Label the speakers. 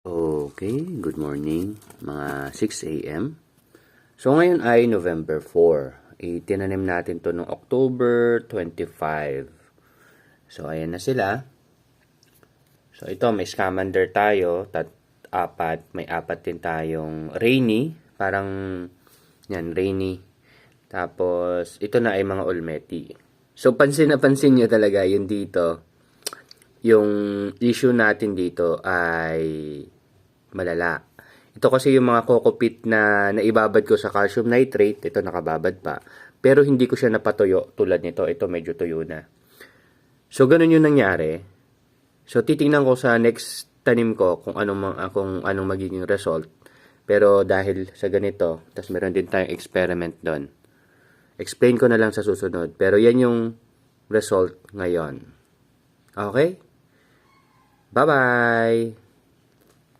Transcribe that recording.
Speaker 1: Okay, good morning, mga 6 a.m. So ngayon ay November 4. Itinanim natin to noong October 25. So ayan na sila. So ito may scamander tayo, may apat din tayong rainy, parang yan, rainy. Tapos ito na ay mga ulmeti. So pansin na pansin nyo talaga yun dito. Yung issue natin dito ay malala. Ito kasi yung mga kokopit na naibabad ko sa calcium nitrate. Ito nakababad pa. Pero hindi ko siya napatuyo tulad nito. Ito medyo tuyo na. So, ganun yung nangyari. So, titingnan ko sa next tanim ko kung anong magiging result. Pero dahil sa ganito, tas meron din tayong experiment doon. Explain ko na lang sa susunod. Pero yan yung result ngayon. Okay? Bye-bye!